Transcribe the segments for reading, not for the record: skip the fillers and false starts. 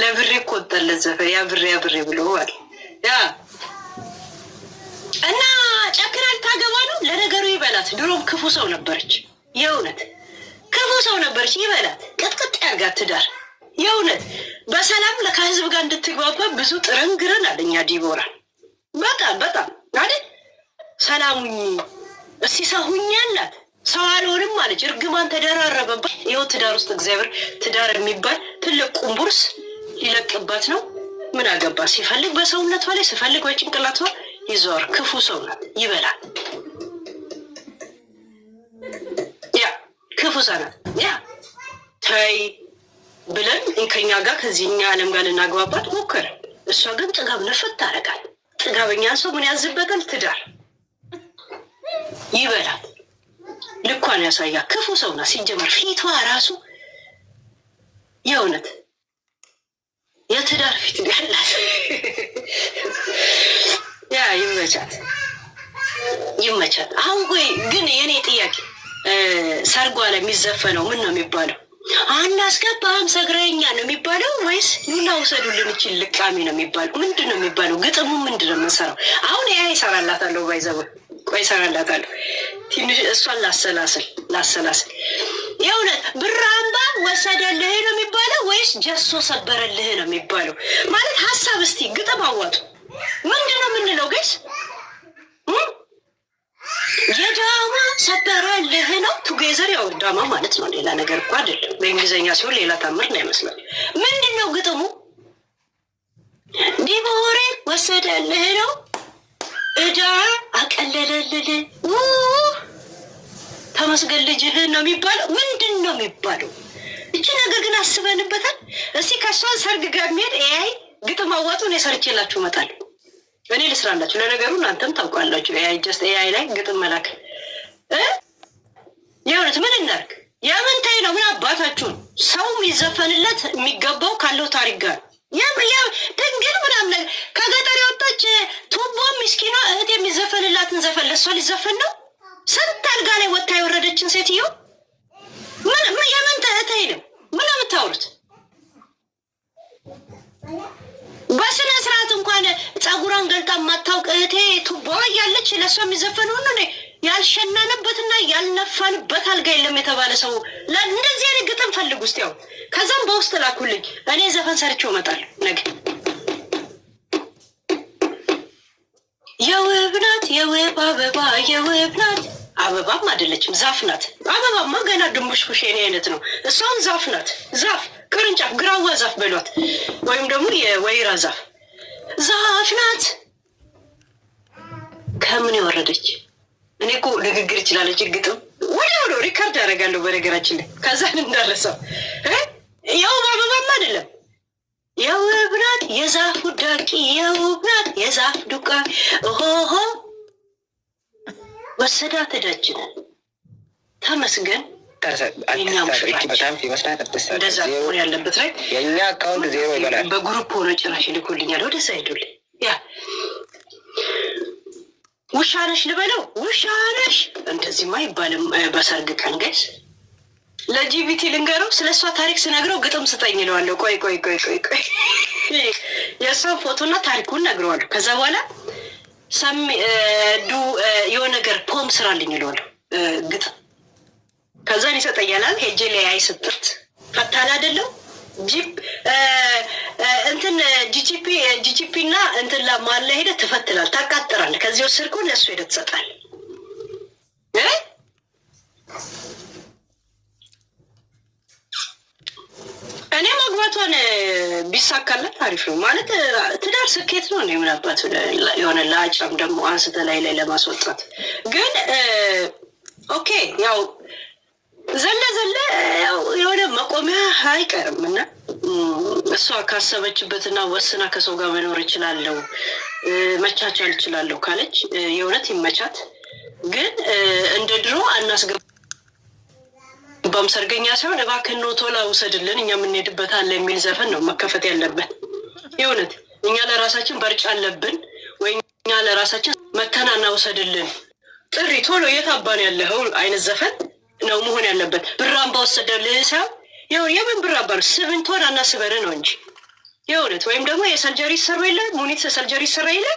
ለብሬ ቆጠለ ዘፈን ያ ብሬ ብለዋል። ያ እና ጨክናል ታገባ ነው። ለነገሩ ይበላት። ድሮም ክፉ ሰው ነበረች። የእውነት ክፉ ሰው ነበረች። ይበላት። ቅጥቅጥ ያርጋት ትዳር። የእውነት በሰላም ከህዝብ ጋር እንድትግባባ ብዙ ጥረንግረን አለኛ ዲቦራ በጣም አይደል ሰላሙኝ እስቲ ሰሁኝ ያላት ሰው አልሆንም አለች። እርግማን ተደራረበባት። ይኸው ትዳር ውስጥ እግዚአብሔር ትዳር የሚባል ትልቅ ቁምቡርስ ሊለቅባት ነው። ምን አገባ? ሲፈልግ በሰውነቷ ላይ ሲፈልግ በጭንቅላቷ ይዘዋር። ክፉ ሰው ናት። ይበላል። ያ ክፉ ሰው ናት። ያ ታይ ብለን ከኛ ጋር ከዚህኛ ዓለም ጋር ልናግባባት ሞከረ። እሷ ግን ጥጋብ ነፈት ታደርጋል። ጥጋበኛን ሰው ምን ያዝበታል? ትዳር ይበላል። ልኳን ያሳያ። ክፉ ሰው ናት። ሲጀመር ፊቷ ራሱ የእውነት የትዳር ፊት ያላት ያ ይመቻት። አሁን ቆይ ግን የኔ ጥያቄ ሰርጓ ላይ የሚዘፈነው ምን ነው የሚባለው? አናስገባም ሰግረኛ ነው የሚባለው ወይስ ኑና ውሰዱልን እቺን ልቃሚ ነው የሚባለው? ምንድን ነው የሚባለው? ግጥሙ ምንድን ነው የምንሰራው? አሁን ያ ይሰራላታለሁ ባይዘው ቆይ ይሰራላታለሁ። ትንሽ እሷን ላሰላስል የእውነት ብራምባ ወሰደልህ ነው የሚባለው ወይስ ጀሶ ሰበረልህ ነው የሚባለው? ማለት ሀሳብ እስቲ ግጥም አዋጡ። ምንድን ነው የምንለው ገይስ? የዳማ ሰበረልህ ነው ቱጌዘር። ያው ዳማ ማለት ነው፣ ሌላ ነገር እኮ አይደለም። በእንግሊዝኛ ሲሆን ሌላ ታምር ነው ይመስላል። ምንድን ነው ግጥሙ? ዲቦሬ ወሰደልህ ነው እዳ አቀለለልህ ተመስገን ልጅህን ነው የሚባለው? ምንድን ነው የሚባለው? እቺ ነገር ግን አስበንበታል? እስቲ ከሷን ሰርግ ጋር የሚሄድ ኤአይ ግጥም አዋጡን የሰርቼላችሁ እመጣለሁ። እኔ ልስራላችሁ። ለነገሩ እናንተም ታውቃላችሁ። ኤአይ ላይ ግጥም መላክ የእውነት ምን እናርግ? የምንታይ ነው? ምን አባታችሁን ሰው የሚዘፈንለት የሚገባው ካለው ታሪክ ጋር ድንግል ምናምን ከገጠር የወጣች ቱቦ ምስኪኗ እህት የሚዘፈንላትን ዘፈን ለሷ ሊዘፈን ነው? ስንት አልጋ ላይ ወጥታ የወረደችን ሴትዮ የምን ተእተይ ነው? ምን ነው የምታወሩት? በስነ ስርዓት እንኳን ፀጉሯን ገልጣ የማታውቅ እህቴ ቱቦ እያለች ለሷ የሚዘፈን ሆኖ ያልሸናንበትና ያልነፋንበት አልጋ የለም የተባለ ሰው እንደዚህ አይነት ግጥም ፈልግ ውስጥ ያው ከዛም በውስጥ ላኩልኝ። እኔ ዘፈን ሰርቼው እመጣለሁ ነገ። የውብ ናት የውብ አበባ የውብ ናት። አበባም አይደለችም ዛፍ ናት። አበባማ ገና ድንቡሽቡሽ የኔ አይነት ነው። እሷም ዛፍ ናት። ዛፍ ቅርንጫፍ፣ ግራዋ ዛፍ በሏት ወይም ደግሞ የወይራ ዛፍ ናት። ከምን የወረደች? እኔ እኮ ንግግር ይችላለች። ግጥም ወዲያው ሪካርድ ያደርጋለሁ በነገራችን ላይ ከዛን እንዳረሰው የውብ አበባም አይደለም። የውብ ናት የዛፍ ውዳቂ የውብ ናት የዛፍ ዱቃ ኦሆሆ ወሰዳት እዳችንን ተመስገን። እንደዛ ሆን ያለበት ላይ የእኛ አካውንት ዜሮ ይበላል። በግሩፕ ሆነ ጭራሽ ይልኩልኛል። ወደ ሳይዱል ያ ውሻነሽ ልበለው ውሻነሽ እንደዚህማ አይባልም በሰርግ ቀን ገይስ። ለጂቢቲ ልንገረው ስለ እሷ ታሪክ ስነግረው ግጥም ስጠኝ እለዋለሁ። ቆይ የእሷን ፎቶና ታሪኩን ነግረዋለሁ። ከዛ በኋላ የሆነ ነገር ፖም ስራልኝ እለዋለሁ ግጥም። ከዛን ይሰጠኛል። ሄጄ ላይ አይስጥርት ፈታል አይደለም እንትን ጂጂፒ እና እንትን ለማለ ሄደ ትፈትላል፣ ታቃጥራል። ከዚህ ወስድኩ ለእሱ ሄደ ትሰጣል። እኔ መግባቷን ቢሳካለት አሪፍ ነው ማለት ትዳር ስኬት ነው። እኔ ምን አባቱ የሆነ ለአጭም ደግሞ አንስተ ላይ ለማስወጣት ግን ኦኬ ያው ዘለ የሆነ መቆሚያ አይቀርም እና እሷ ካሰበችበትና ወስና ከሰው ጋር መኖር እችላለሁ መቻቻል እችላለሁ ካለች የእውነት ይመቻት። ግን እንደ ድሮ አናስገባም ሰርገኛ ሳይሆን እባክህ ነው ቶላ ውሰድልን እኛ የምንሄድበት አለ የሚል ዘፈን ነው መከፈት ያለበት። የእውነት እኛ ለራሳችን በርጫ አለብን ወይ እኛ ለራሳችን መተናና ውሰድልን ጥሪ ቶሎ የታባን ያለኸው አይነት ዘፈን ነው መሆን ያለበት። ብራምባ ወሰደልህ ሳይሆን የምን ብር አባሩ ስምንቶን አናስበር ነው እንጂ የእውነት ወይም ደግሞ የሰርጀሪ ይሰሩ የለ ሙኒት ሰርጀሪ ይሰራ የለ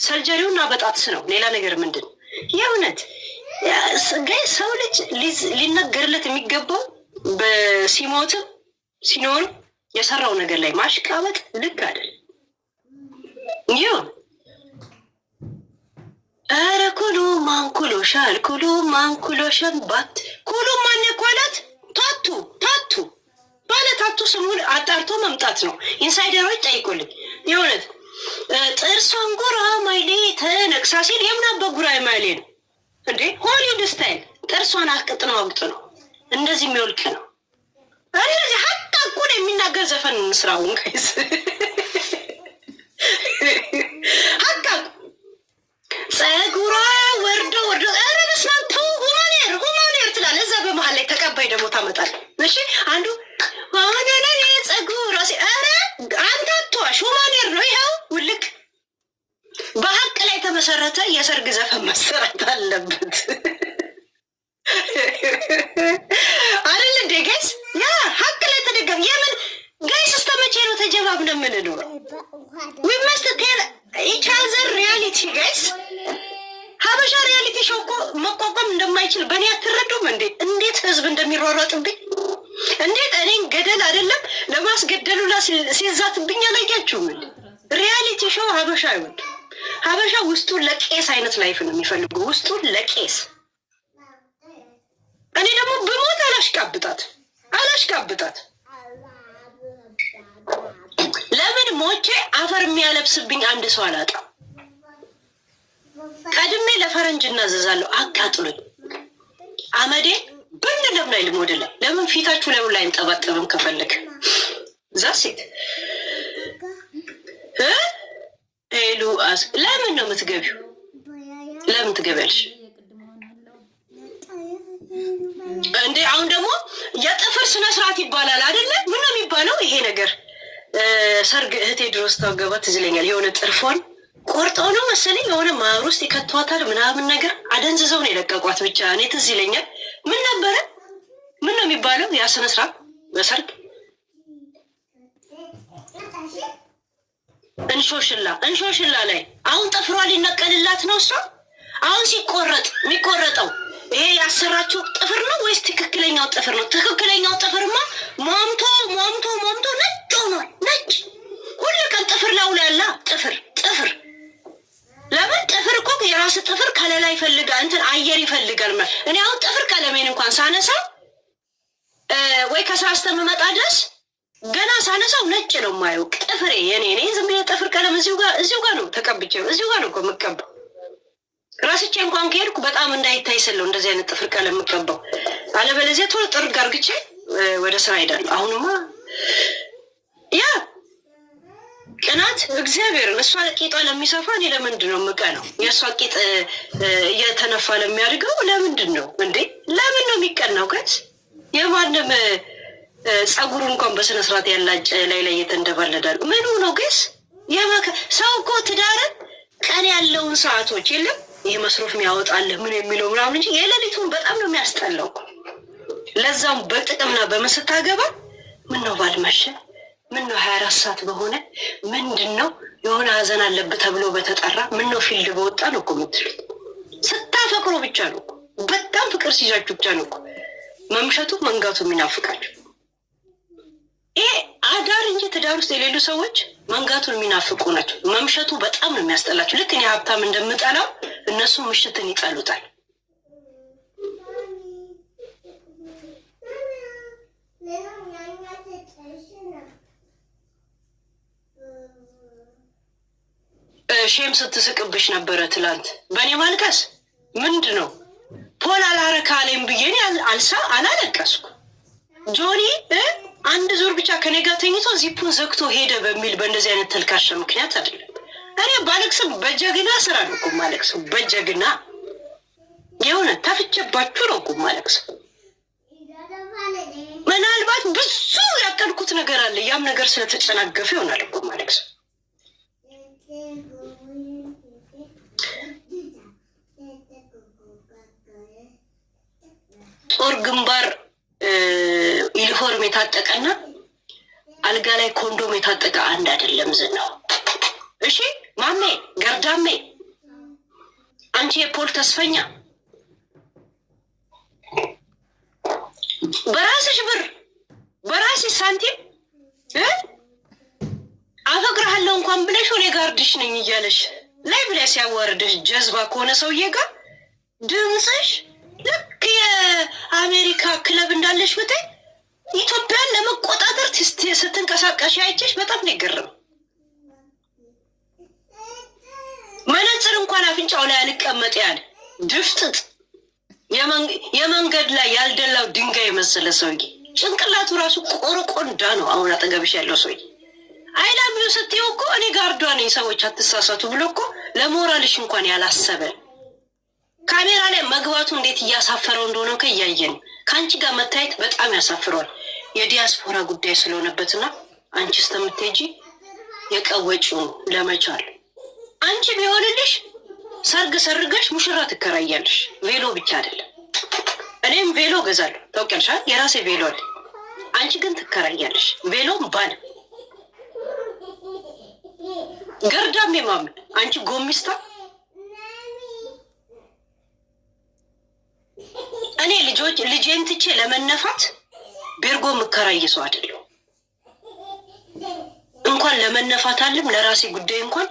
ሰርጀሪውን አበጣጥስ ነው። ሌላ ነገር ምንድን ነው? የእውነት ሰው ልጅ ሊነገርለት የሚገባው በሲሞትም ሲኖር የሰራው ነገር ላይ ማሽቃበጥ ልክ አይደል? ይሁን ኧረ ኩሉ ማንኩሎሻል ኩሉ ማንኩሎሻል ባት ኩሉ ማን ያኳላት ታቱ ባለ ታቱ ስሙን አጣርቶ መምጣት ነው። ኢንሳይደሮች ጠይቁልኝ። የእውነት ጥርሷን ጉራ ማይሌ ተነቅሳ ሲል የምናበ ጉራ ማይሌ ነው እንዴ? ሆሊውድ ስታይል ጥርሷን አቅጥነው አውጥ ነው እንደዚህ የሚወልቅ ነው። እንደዚህ ሀታ እኩል የሚናገር ዘፈን እንስራውን ከይስ ሀታ ጸጉሯ ወርዶ ኧረ በስመ አብ ተው ሁማኔር ትላለህ። እዛ በመሀል ላይ ተቀባይ ደግሞ ታመጣለህ። እሺ አንዱ ሆነነኔ ጸጉሯ ኧረ አንተ አትዋሽ፣ ሁማኔር ነው ይኸው ውልቅ። በሀቅ ላይ የተመሰረተ የሰርግ ዘፈን መሰራት አለበት አይደል እንዴ ጋይስ? ያ ሀቅ ላይ ተደገም። የምን ጋይስ እስከመቼ ነው ተጀባብነ የምንኖረው? ዊ መስት ቴል ኢች አዘር ሪያሊቲ ጋይስ። ሀበሻ ሪያሊቲ ሾው እኮ መቋቋም እንደማይችል በእኔ አትረዱም እንዴ? እንዴት ህዝብ እንደሚሯሯጥብኝ እንዴት እኔን ገደል አይደለም ለማስገደሉላ ሲዛትብኝ አላያችሁም እንዴ? ሪያሊቲ ሾው ሀበሻ አይወድ። ሀበሻ ውስጡን ለቄስ አይነት ላይፍ ነው የሚፈልጉ፣ ውስጡን ለቄስ። እኔ ደግሞ ብሞት አላሽቃብጣት። ለምን ሞቼ አፈር የሚያለብስብኝ አንድ ሰው አላጣም። ቀድሜ ለፈረንጅ እናዘዛለሁ። አቃጥሉኝ አመዴ ብን ለምን አይልም ወደ ላይ። ለምን ፊታችሁ ለምን ላይ እንጠባጠብም? ከፈለግ ዛሴት ሄሉ ለምን ነው የምትገቢው? ለምን ትገቢያለሽ እንዴ? አሁን ደግሞ የጥፍር ስነ ስርዓት ይባላል አይደለ? ምን ነው የሚባለው ይሄ ነገር? ሰርግ እህቴ ድሮስ ታገባ ትዝ ይለኛል። የሆነ ጥርፏን ቆርጠው ነው መሰለኝ የሆነ ማር ውስጥ ይከቷታል ምናምን ነገር አደንዝዘው ነው የለቀቋት። ብቻ እኔ ትዝ ይለኛል። ምን ነበረ? ምን ነው የሚባለው ያ ስነ ስርዓት በሰርግ? እንሾሽላ ላይ አሁን ጥፍሯ ሊነቀልላት ነው እሷ። አሁን ሲቆረጥ የሚቆረጠው ይሄ ያሰራችው ጥፍር ነው ወይስ ትክክለኛው ጥፍር ነው? ትክክለኛው ጥፍርማ ሟምቶ ነጭ ሆኗል። ነጭ ሁሉ ቀን ጥፍር ላውላላ ጥፍር ለምን ጥፍር እኮ የራስ ጥፍር ከለላ ይፈልጋል፣ እንትን አየር ይፈልጋል። እኔ አሁን ጥፍር ቀለሜን እንኳን ሳነሳው ወይ ከስራ እስከምመጣ ድረስ ገና ሳነሳው ነጭ ነው የማየው ጥፍሬ። የኔ ዝም ብዬ ጥፍር ቀለም እዚሁ ጋር ነው ተቀብቼው እዚሁ ጋር ነው እኮ የምቀባው። ራስቼ እንኳን ከሄድኩ በጣም እንዳይታይ ስለው እንደዚህ አይነት ጥፍር ቀለም የምቀባው። አለበለዚያ ቶሎ ጥርግ አርግቼ ወደ ስራ ሄዳለሁ። አሁንማ ያ ቅናት እግዚአብሔርን እሷ ቂጧ ለሚሰፋ እኔ ለምንድን ነው የምቀነው? የእሷ ቂጥ እየተነፋ ለሚያድገው ለምንድን ነው እንዴ? ለምን ነው የሚቀናው? ከት የማንም ጸጉሩ እንኳን በስነ ስርዓት ያላጨ ላይ እየተንደባለዳል። ምኑ ነው ግስ? ሰው እኮ ትዳርን ቀን ያለውን ሰዓቶች የለም ይህ መስሮፍ የሚያወጣልህ ምን የሚለው ምናምን እንጂ የሌሊቱን በጣም ነው የሚያስጠላው። ለዛም በጥቅምና በምስታገባ ምን ነው ባልመሸ፣ ምን ነው 24 ሰዓት በሆነ፣ ምንድን ነው የሆነ ሀዘን አለብህ ተብሎ በተጠራ፣ ምን ነው ፊልድ በወጣ ነው እኮ የምትሉት። ስታፈቅሩ ብቻ ነው እኮ፣ በጣም ፍቅር ሲይዛችሁ ብቻ ነው እኮ መምሸቱ መንጋቱ የሚናፍቃችሁ። ይሄ አዳር እንጂ ትዳር ውስጥ የሌሉ ሰዎች መንጋቱን የሚናፍቁ ናቸው። መምሸቱ በጣም ነው የሚያስጠላቸው። ልክ እኔ ሀብታም እንደምጠላው እነሱ ምሽትን ይጠሉታል። ሼም ስትስቅብሽ ነበረ ትላንት በእኔ ማልቀስ ምንድን ነው? ፖል አላረካሌም ብዬ አላለቀስኩ። ጆኒ አንድ ዙር ብቻ ከኔ ጋር ተኝቶ ዚፑን ዘግቶ ሄደ በሚል በእንደዚህ አይነት ተልካሻ ምክንያት አይደለም። እኔ ባለቅስም በጀግና ስራ ነው እኮ ማለቅሰው። በጀግና የሆነ ተፍቼባችሁ ነው እኮ ማለቅሰው። ምናልባት ብዙ ያቀድኩት ነገር አለ። ያም ነገር ስለተጨናገፈ ይሆናል እኮ ማለቅሰው። ጦር ግንባር ዩኒፎርም የታጠቀና አልጋ ላይ ኮንዶም የታጠቀ አንድ አይደለም ዝናው። እሺ ማሜ ገርዳሜ፣ አንቺ የፖል ተስፈኛ በራስሽ ብር በራስሽ ሳንቲም አፈቅርሃለሁ እንኳን ብለሽ እኔ ጋርድሽ ነኝ እያለሽ ላይ ብለሽ ሲያዋርድሽ ጀዝባ ከሆነ ሰውዬ ጋር ድምፅሽ ልክ የአሜሪካ ክለብ እንዳለሽ ብታይ ኢትዮጵያን ለመቆጣጠር ስትንቀሳቀሽ አይቼሽ በጣም ነው የገረመው። መነጽር እንኳን አፍንጫው ላይ አልቀመጥ ያለ ድፍጥጥ የመንገድ ላይ ያልደላው ድንጋይ የመሰለ ሰውዬ ጭንቅላቱ ራሱ ቆርቆንዳ ነው። አሁን አጠገብሽ ያለው ሰውዬ አይላምዩ ስትይው እኮ እኔ ጋርዷ ነኝ ሰዎች አትሳሳቱ ብሎ እኮ ለሞራልሽ እንኳን ያላሰበ ካሜራ ላይ መግባቱ እንዴት እያሳፈረው እንደሆነ እያየን ከአንቺ ጋር መታየት በጣም ያሳፍረዋል። የዲያስፖራ ጉዳይ ስለሆነበትና አንቺ ስተምትሄጂ የቀወጪው ለመቻል አንቺ ቢሆንልሽ ሰርግ ሰርገሽ ሙሽራ ትከራያለሽ። ቬሎ ብቻ አይደለም፣ እኔም ቬሎ ገዛለሁ ታውቂያለሽ፣ የራሴ ቬሎ አለ። አንቺ ግን ትከራያለሽ ቬሎም ባል ገርዳም የማምን አንቺ ጎሚስታ። እኔ ልጄን ትቼ ለመነፋት ቤርጎ ምከራይ ሰው አይደለሁ። እንኳን ለመነፋት አለም ለራሴ ጉዳይ እንኳን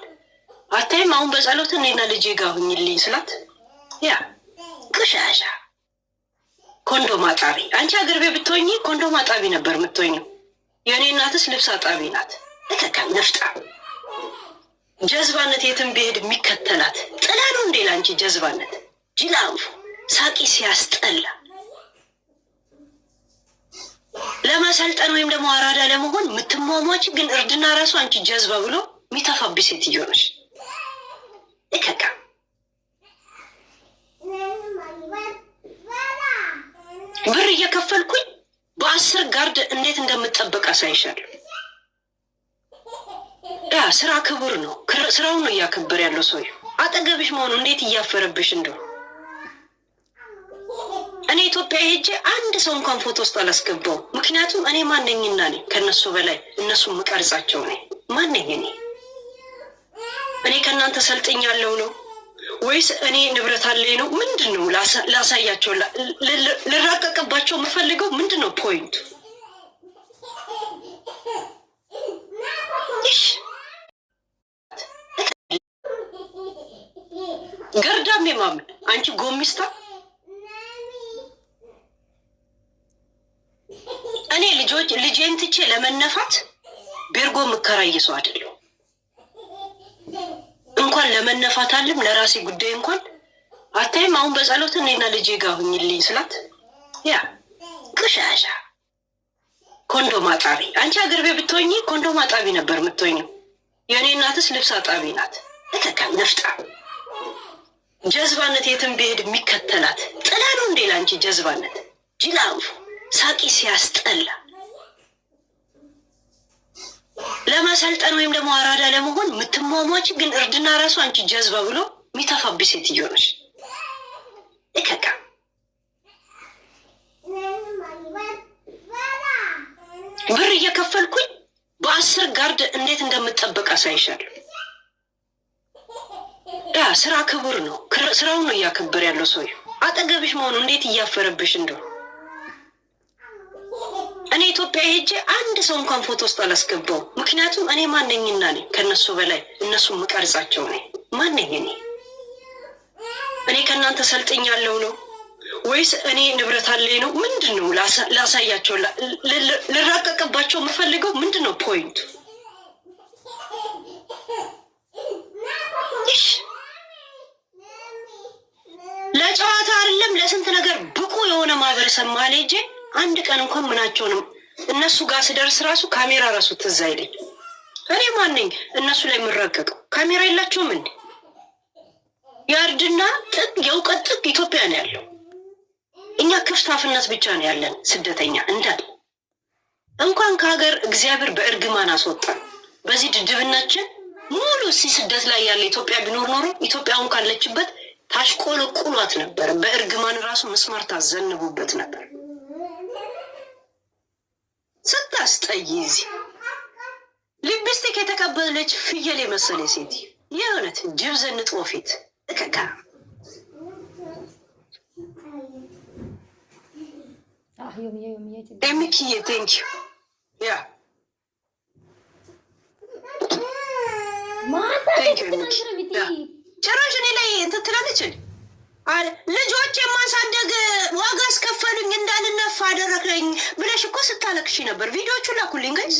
አታይም። አሁን በጸሎት እኔና ልጄ ጋር ሁኝልኝ ስላት ያ ቅሻሻ ኮንዶም አጣቢ። አንቺ አገር ቤት ብትሆኚ ኮንዶም አጣቢ ነበር የምትሆኚው። የእኔ እናትስ ልብስ አጣቢ ናት። እከካም ነፍጣ ጀዝባነት የትም ብሄድ የሚከተላት ጥላ ነው እንዴ ላንቺ ጀዝባነት? ጅላንፉ ሳቂ ሲያስጠላ። ለማሰልጠን ወይም ደግሞ አራዳ ለመሆን የምትሟሟች ግን እርድና ራሱ አንቺ ጀዝባ ብሎ የሚተፋብ ሴትዮ ነሽ። እከካ ብር እየከፈልኩኝ በ10 ጋርድ እንዴት እንደምጠበቅ አሳይሻለሁ። ያ ስራ ክቡር ነው። ስራውን ነው እያከበር ያለው ሰው አጠገብሽ መሆኑ እንዴት እያፈረብሽ እንደው። እኔ ኢትዮጵያ ሄጄ አንድ ሰው እንኳን ፎቶ ውስጥ አላስገባው። ምክንያቱም እኔ ማንነኝና ነኝ ከነሱ በላይ እነሱ ምቀርጻቸው ነኝ። ማንነኝ እኔ ከእናንተ ሰልጥኛለሁ ነው ወይስ እኔ ንብረት አለኝ ነው? ምንድን ነው ላሳያቸው ልራቀቅባቸው የምፈልገው ምንድን ነው ፖይንቱ? ገርዳም የማምን አንቺ ጎሚስታ። እኔ ልጄን ትቼ ለመነፋት ቤርጎ ምከራይ ሰው አይደለሁ። እንኳን ለመነፋት አለም ለራሴ ጉዳይ እንኳን አታይም። አሁን በጸሎት እኔና ልጄ ጋር ሁኝልኝ ስላት ያ ቅሻሻ ኮንዶም አጣቢ። አንቺ አገር ቤት ብትሆኚ ኮንዶም አጣቢ ነበር የምትሆኚው። የእኔ እናትስ ልብስ አጣቢ ናት። እከካም ነፍጣ ጀዝባነት የትም ብሄድ የሚከተላት ጥላ ነው እንዴ ላንቺ ጀዝባነት? ጅላንፉ ሳቂ ሲያስጠላ። ለማሰልጠን ወይም ደግሞ አራዳ ለመሆን የምትሟሟች ግን እርድና ራሱ አንቺ ጀዝባ ብሎ የሚተፋብ ሴትዮ ነሽ። እከካ ብር እየከፈልኩኝ በ10 ጋርድ እንዴት እንደምጠበቅ አሳይሻለሁ። ያ ስራ ክቡር ነው። ስራውን ነው እያከበር ያለው ሰው አጠገብሽ መሆኑ እንዴት እያፈረብሽ እንደው። እኔ ኢትዮጵያ ሄጄ አንድ ሰው እንኳን ፎቶ ውስጥ አላስገባው። ምክንያቱም እኔ ማንነኝና ነኝ ከነሱ በላይ እነሱ ምቀርጻቸው ነኝ። ማንነኝ እኔ ከእናንተ ሰልጥኛለሁ ነው ወይስ እኔ ንብረት አለኝ ነው? ምንድን ነው ላሳያቸው ልራቀቅባቸው የምፈልገው ምንድን ነው ፖይንቱ? ለጨዋታ አይደለም ለስንት ነገር ብቁ የሆነ ማህበረሰብ መሀል ሄጄ አንድ ቀን እንኳን ምናቸውንም እነሱ ጋር ስደርስ ራሱ ካሜራ ራሱ ትዝ አይለኝ። እኔ ማንኝ እነሱ ላይ የምረቀቀው? ካሜራ የላቸውም እንዴ? የእርድና ጥግ የእውቀት ጥግ ኢትዮጵያ ነው ያለው። እኛ ክፍት አፍነት ብቻ ነው ያለን ስደተኛ እንዳል። እንኳን ከሀገር እግዚአብሔር በእርግማን አስወጣን። በዚህ ድድብናችን ሙሉ ስደት ላይ ያለ ኢትዮጵያ ቢኖር ኖሮ ኢትዮጵያውን ካለችበት ታሽቆለቁሏት ነበር። በእርግማን ራሱ መስማር ታዘንቡበት ነበር። ስታስጠይ ሊፕስቲክ የተቀበለች ፍየል የመሰለ ሴት የእውነት ጅብ ዘንጦ ፊት እከካ ኤሚኪዬ ቴንኪዩ ያ ጭራሽ እኔ ላይ እንትን ትላለች። ልጆች የማሳደግ ዋጋ አስከፈሉኝ እንዳልነፋ አደረግኝ ብለሽ እኮ ስታለቅሽ ነበር። ቪዲዮቹ ላኩልኝ ጋይስ።